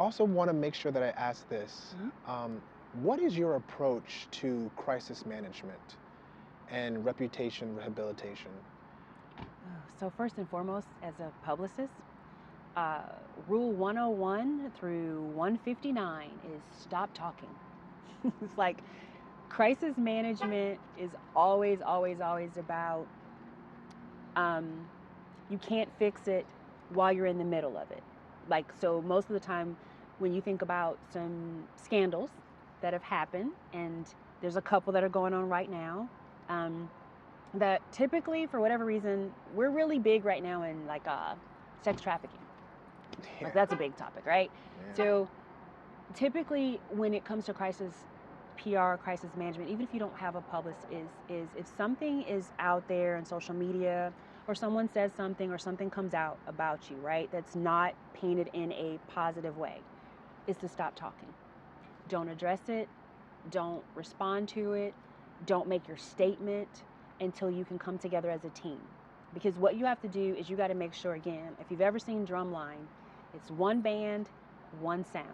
also want to make sure that I ask this. Mhm. What is your approach to crisis management and reputation rehabilitation? So first and foremost, as a publicist, uh, rule 101 through 159 is stop talking. It's like crisis management is always, always, always about um, you can't fix it while you're in the middle of it. Like, so most of the time when you think about some scandals that have happened, and there's a couple that are going on right now, um, that typically, for whatever reason, we're really big right now in like sex trafficking. Yeah. Like, that's a big topic, right? Yeah. So typically when it comes to crisis PR, crisis management, even if you don't have a publicist, is if something is out there on social media, or someone says something, or something comes out about you, right, that's not painted in a positive way, is to stop talking. Don't address it. Don't respond to it. Don't make your statement until you can come together as a team. Because what you have to do is you got to make sure, again, if you've ever seen Drumline, it's one band, one sound,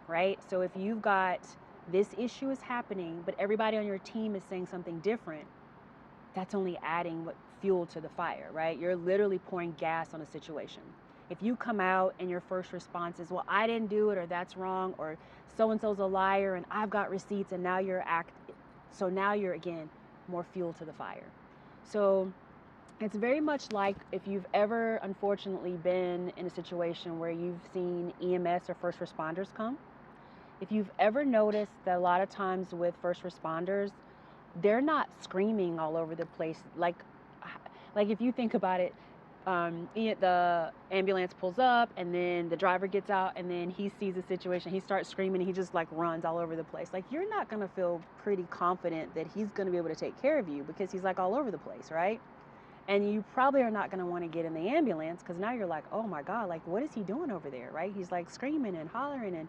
right? So if you've got this issue is happening, but everybody on your team is saying something different, that's only adding fuel to the fire, right? You're literally pouring gas on a situation. If you come out and your first response is, well, I didn't do it, or that's wrong, or so-and-so's a liar, and I've got receipts, and now so now you're, again, more fuel to the fire. So it's very much like if you've ever, unfortunately, been in a situation where you've seen EMS or first responders come. If you've ever noticed that a lot of times with first responders, they're not screaming all over the place. Like if you think about it, the ambulance pulls up, and then the driver gets out, and then he sees the situation. He starts screaming, and he just like runs all over the place. Like, you're not going to feel pretty confident that he's going to be able to take care of you, because he's like all over the place, right? And you probably are not going to want to get in the ambulance, because now you're like, oh my God, like, what is he doing over there, right? He's like screaming and hollering and,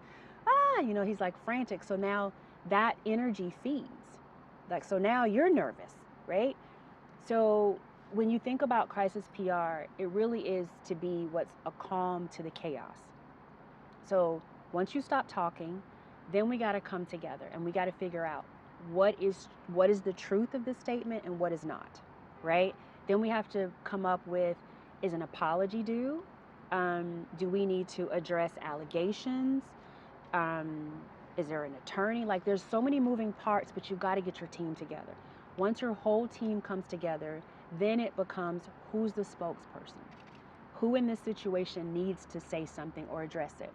he's like frantic. So now that energy feeds. Like, so now you're nervous, right? So when you think about crisis PR, it really is to be what's a calm to the chaos. So once you stop talking, then we got to come together and we got to figure out what is the truth of the statement and what is not, right? Then we have to come up with, is an apology due? Do we need to address allegations? Is there an attorney? Like, there's so many moving parts, but you've got to get your team together. Once your whole team comes together, then it becomes, who's the spokesperson? Who in this situation needs to say something or address it?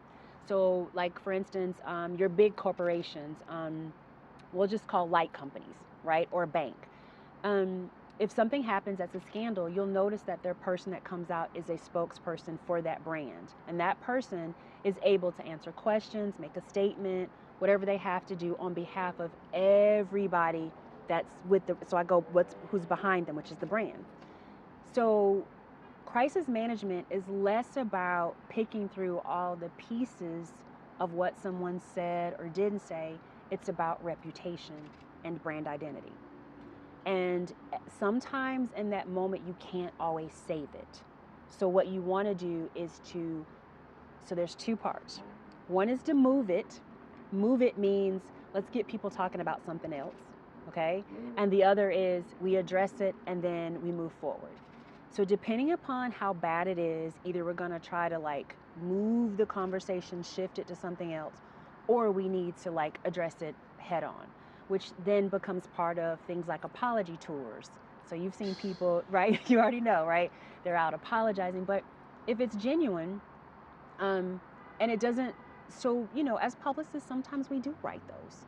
So, like, for instance, your big corporations, we'll just call light companies, right? Or a bank. If something happens that's a scandal, you'll notice that their person that comes out is a spokesperson for that brand. And that person is able to answer questions, make a statement, whatever they have to do on behalf of everybody that's with so I go, who's behind them, which is the brand. So crisis management is less about picking through all the pieces of what someone said or didn't say. It's about reputation and brand identity. And sometimes in that moment, you can't always save it. So what you want to do is so there's two parts. One is to move it. Move it means let's get people talking about something else, okay? And the other is we address it and then we move forward. So depending upon how bad it is, either we're going to try to like move the conversation, shift it to something else, or we need to like address it head on, which then becomes part of things like apology tours. So you've seen people, right? You already know, right? They're out apologizing. But if it's genuine, and it doesn't, so, as publicists, sometimes we do write those.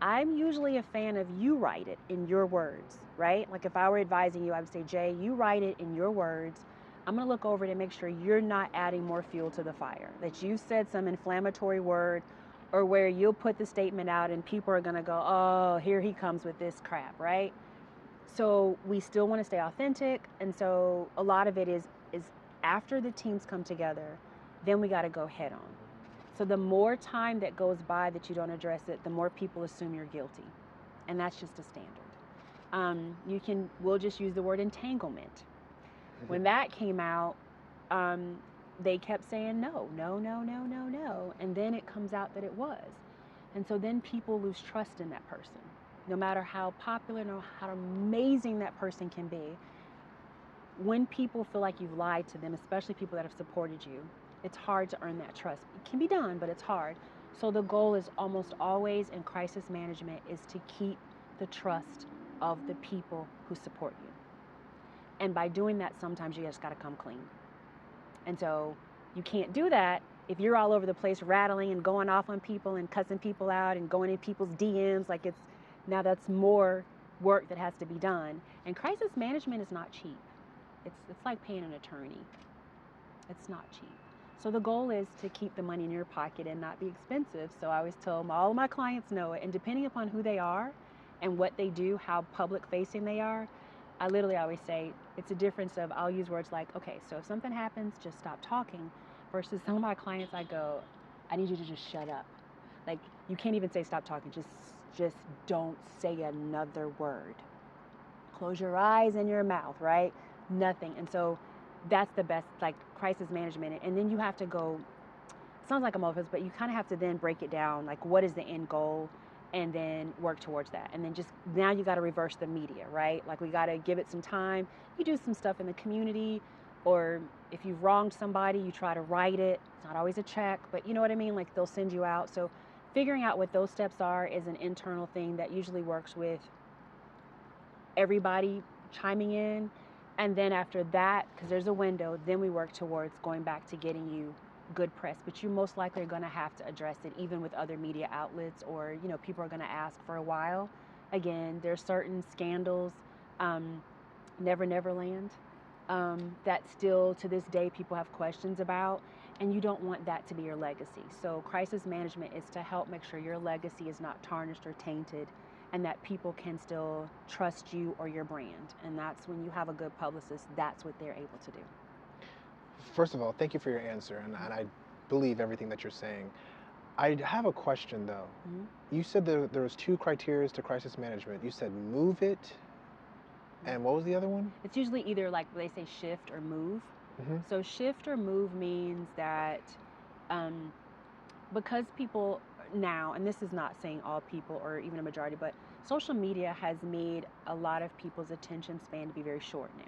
I'm usually a fan of you write it in your words, right? Like if I were advising you, I would say, Jay, you write it in your words. I'm going to look over it and make sure you're not adding more fuel to the fire, that you said some inflammatory word, or where you'll put the statement out and people are going to go, oh, here he comes with this crap, right? So we still want to stay authentic. And so a lot of it is after the teams come together, then we got to go head on. So the more time that goes by that you don't address it, the more people assume you're guilty. And that's just a standard. We'll just use the word entanglement. When that came out, they kept saying no, no, no, no, no, no. And then it comes out that it was. And so then people lose trust in that person. No matter how popular, no matter how amazing that person can be, when people feel like you've lied to them, especially people that have supported you, it's hard to earn that trust. It can be done, but it's hard. So the goal is almost always in crisis management is to keep the trust of the people who support you. And by doing that, sometimes you just got to come clean. And so you can't do that if you're all over the place rattling and going off on people and cussing people out and going in people's DMs. Like now that's more work that has to be done. And crisis management is not cheap. It's like paying an attorney. It's not cheap. So the goal is to keep the money in your pocket and not be expensive. So I always tell them, all of my clients know it. And depending upon who they are and what they do, how public facing they are, I literally always say it's a difference of, I'll use words like, okay, so if something happens, just stop talking. Versus some of my clients, I go, I need you to just shut up. Like, you can't even say stop talking. Just don't say another word. Close your eyes and your mouth, right? Nothing. And so that's the best, like, crisis management. And then you have to go, sounds like a office, but you kind of have to then break it down. Like, what is the end goal? And then work towards that. And then now you got to reverse the media, right? Like, we got to give it some time. You do some stuff in the community, or if you've wronged somebody, you try to write it. It's not always a check, but you know what I mean? Like, they'll send you out. So figuring out what those steps are is an internal thing that usually works with everybody chiming in. And then after that, because there's a window, then we work towards going back to getting you good press. But you most likely are going to have to address it even with other media outlets, or people are going to ask for a while. Again, there's certain scandals, Never Neverland, that still to this day people have questions about, and you don't want that to be your legacy. So crisis management is to help make sure your legacy is not tarnished or tainted, and that people can still trust you or your brand. And that's when you have a good publicist, that's what they're able to do. First of all, thank you for your answer, and I believe everything that you're saying. I have a question, though. Mm-hmm. You said there was 2 criteria to crisis management. You said move it, and what was the other one? It's usually either, like, they say shift or move. Mm-hmm. So shift or move means that because people now, and this is not saying all people or even a majority, but social media has made a lot of people's attention span to be very short now.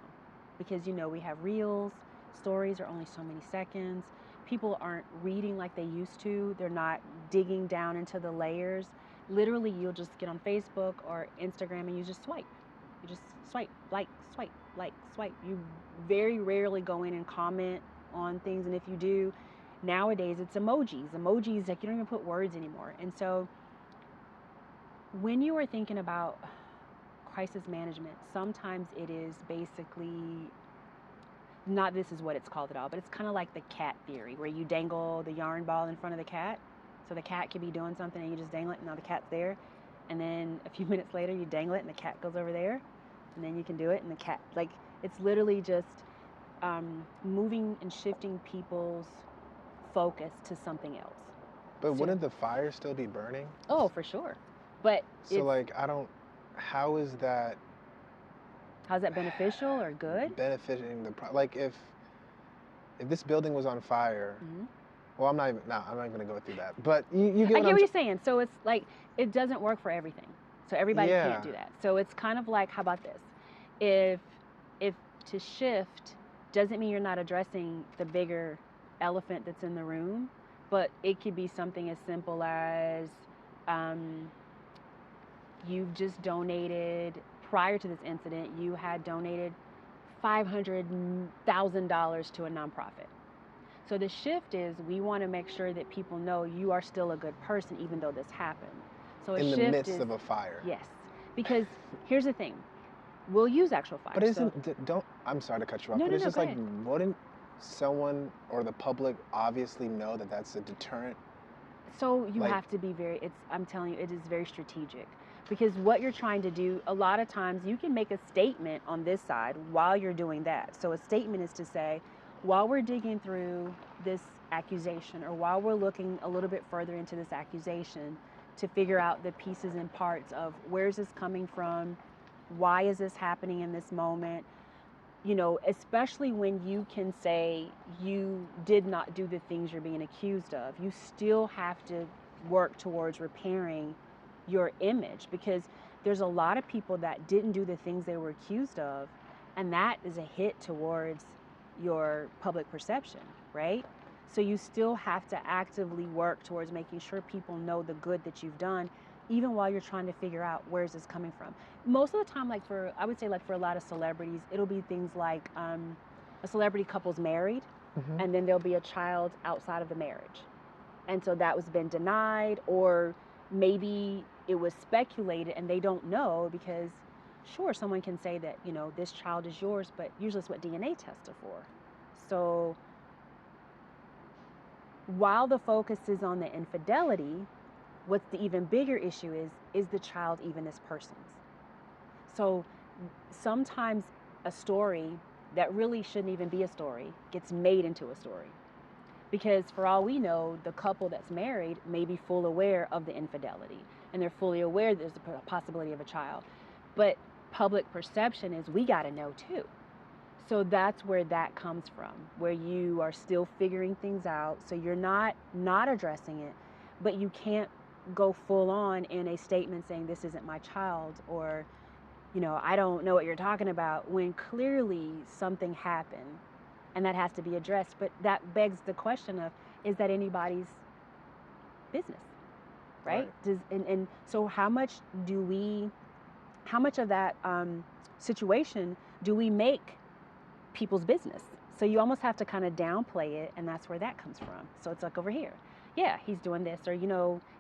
Because, we have reels, stories are only so many seconds. People aren't reading like they used to. They're not digging down into the layers. Literally, you'll just get on Facebook or Instagram and you just swipe. You just swipe, like, swipe, like, swipe. You very rarely go in and comment on things. And if you do, nowadays it's emojis. Emojis, like, you don't even put words anymore. And so when you are thinking about crisis management, sometimes it is basically not this is what it's called at all, but it's kind of like the cat theory, where you dangle the yarn ball in front of the cat. So the cat could be doing something and you just dangle it and now the cat's there. And then a few minutes later you dangle it and the cat goes over there. And then you can do it and the cat, like, it's literally just moving and shifting people's focus to something else. But wouldn't the fire still be burning? Oh, for sure. But so, like, how is that? How's that beneficial or good? Benefiting like, if this building was on fire, well, I'm not even going to go through that. But you get what you're saying. So it's like, it doesn't work for everything. So everybody can't do that. So it's kind of like, how about this? If to shift doesn't mean you're not addressing the bigger elephant that's in the room, but it could be something as simple as you've just donated, prior to this incident, you had donated $500,000 to a nonprofit. So the shift is, we want to make sure that people know you are still a good person even though this happened. So in the midst of a fire. Yes. Because here's the thing. We'll use actual fire. But I'm sorry to cut you off, but it's just like, wouldn't someone or the public obviously know that that's a deterrent? So you have to be I'm telling you, it is very strategic. Because what you're trying to do, a lot of times you can make a statement on this side while you're doing that. So a statement is to say, while we're digging through this accusation, or while we're looking a little bit further into this accusation to figure out the pieces and parts of where's this coming from, why is this happening in this moment, especially when you can say you did not do the things you're being accused of, you still have to work towards repairing your image, because there's a lot of people that didn't do the things they were accused of, and that is a hit towards your public perception, right? So you still have to actively work towards making sure people know the good that you've done, even while you're trying to figure out where's this coming from. Most of the time, I would say for a lot of celebrities, it'll be things like a celebrity couple's married, and then there'll be a child outside of the marriage. And so that was been denied, or maybe it was speculated and they don't know, because sure, someone can say that, this child is yours, but usually it's what DNA tests are for. So while the focus is on the infidelity, what's the even bigger issue is the child even this person's? So sometimes a story that really shouldn't even be a story gets made into a story. Because for all we know, the couple that's married may be full aware of the infidelity, and they're fully aware there's a possibility of a child. But public perception is, we got to know too. So that's where that comes from, where you are still figuring things out. So you're not addressing it, but you can't go full on in a statement saying this isn't my child, or, I don't know what you're talking about, when clearly something happened and that has to be addressed. But that begs the question of, is that anybody's business, right? And so how much of that situation do we make people's business? So you almost have to kind of downplay it, and that's where that comes from. So it's like over here, yeah, he's doing this, or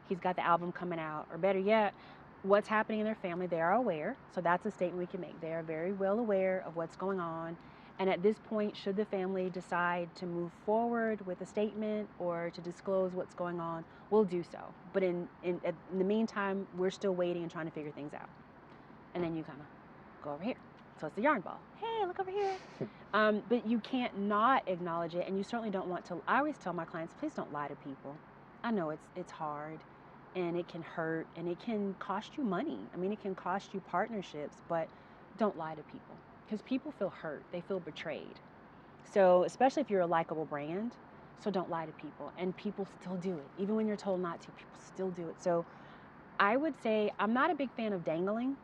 he's got the album coming out, or better yet, what's happening in their family, they are aware. So that's a statement we can make. They are very well aware of what's going on. And at this point, should the family decide to move forward with a statement or to disclose what's going on, we'll do so. But in the meantime, we're still waiting and trying to figure things out. And then you kind of go over here. So it's the yarn ball. Hey, look over here. But you can't not acknowledge it, and you certainly don't want to. I always tell my clients, please don't lie to people. I know it's hard, and it can hurt, and it can cost you money. I mean, it can cost you partnerships, but don't lie to people, because people feel hurt. They feel betrayed. So especially if you're a likable brand, so don't lie to people. And people still do it. Even when you're told not to, people still do it. So I would say I'm not a big fan of dangling,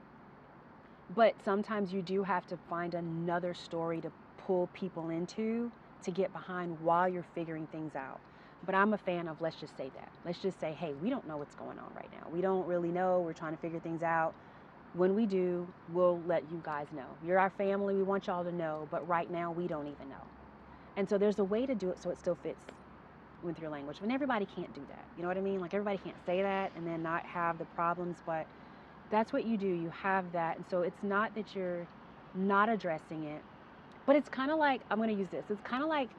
but sometimes you do have to find another story to pull people into, to get behind while you're figuring things out. But I'm a fan of, let's just say that. Let's just say, hey, we don't know what's going on right now. We don't really know. We're trying to figure things out. When we do, we'll let you guys know. You're our family. We want y'all to know. But right now, we don't even know. And so there's a way to do it so it still fits with your language. And everybody can't do that. You know what I mean? Like, everybody can't say that and then not have the problems. But that's what you do. You have that. And so it's not that you're not addressing it. But it's kind of like, I'm going to use this. It's kind of like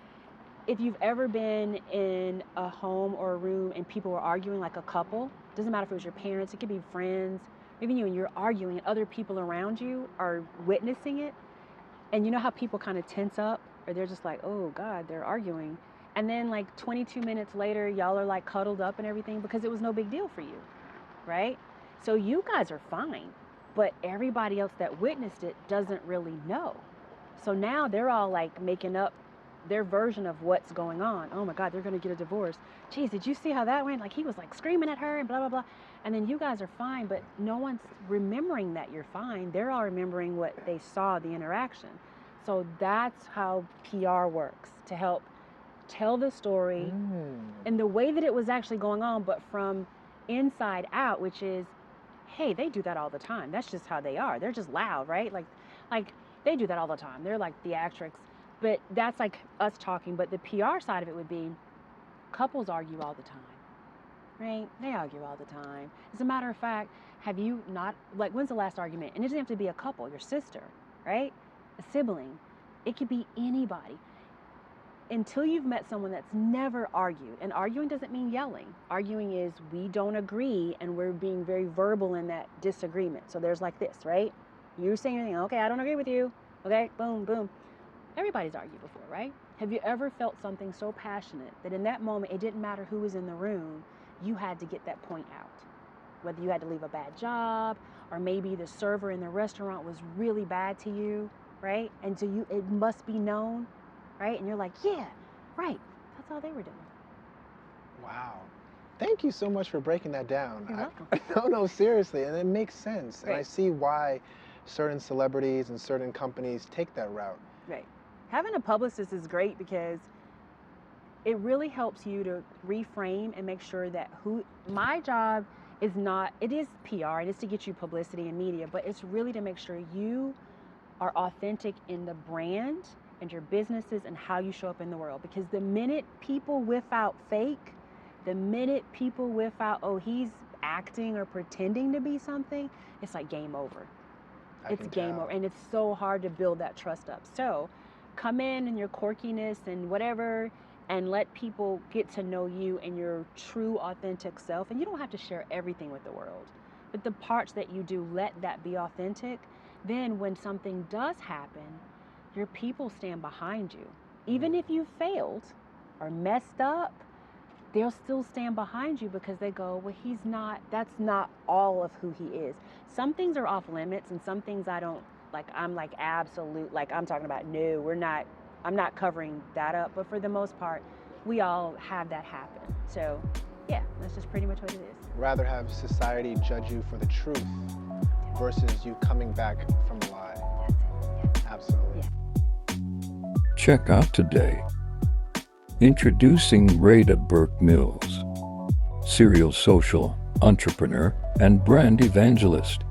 if you've ever been in a home or a room and people were arguing, like a couple. Doesn't matter if it was your parents. It could be friends. Even you, and you're arguing, and other people around you are witnessing it. And you know how people kind of tense up, or they're just like, oh God, they're arguing. And then like 22 minutes later, y'all are like cuddled up and everything because it was no big deal for you, right? So you guys are fine, but everybody else that witnessed it doesn't really know. So now they're all like making up their version of what's going on. Oh my God, they're going to get a divorce. Geez, did you see how that went? Like, he was like screaming at her and blah, blah, blah. And then you guys are fine, but no one's remembering that you're fine. They're all remembering what they saw, the interaction. So that's how PR works, to help tell the story in the way that it was actually going on, but from inside out, which is, hey, they do that all the time. That's just how they are. They're just loud, right? Like they do that all the time. They're like theatrics. But that's like us talking. But the PR side of it would be, couples argue all the time, right? They argue all the time. As a matter of fact, have you not, like, when's the last argument? And it doesn't have to be a couple, your sister, right? A sibling. It could be anybody. Until you've met someone that's never argued. And arguing doesn't mean yelling. Arguing is, we don't agree and we're being very verbal in that disagreement. So there's like this, right? You're saying anything, okay, I don't agree with you. Okay, boom, boom. Everybody's argued before, right? Have you ever felt something so passionate that in that moment, it didn't matter who was in the room, you had to get that point out? Whether you had to leave a bad job, or maybe the server in the restaurant was really bad to you, right? And to you, it must be known, right? And you're like, yeah, right. That's all they were doing. Wow. Thank you so much for breaking that down. You're welcome. No, seriously. And it makes sense. Right. And I see why certain celebrities and certain companies take that route. Right. Having a publicist is great because it really helps you to reframe and make sure that my job is not, it is PR, it is to get you publicity and media, but it's really to make sure you are authentic in the brand and your businesses and how you show up in the world. Because the minute people whiff out fake, the minute people whiff out, oh, he's acting or pretending to be something, it's like game over. It's game over. And it's so hard to build that trust up. So come in your quirkiness and whatever, and let people get to know you and your true authentic self. And you don't have to share everything with the world, but the parts that you do, let that be authentic. Then when something does happen, your people stand behind you. Even if you failed or messed up, they'll still stand behind you because they go, well, that's not all of who he is. Some things are off limits and some things I don't, like, I'm like absolute, like I'm talking about, no, I'm not covering that up. But for the most part, we all have that happen. So yeah, that's just pretty much what it is. Rather have society judge you for the truth versus you coming back from a lie. That's it. Yes. Absolutely. Yeah. Check out today. Introducing Rada Burt Mills, serial social entrepreneur and brand evangelist.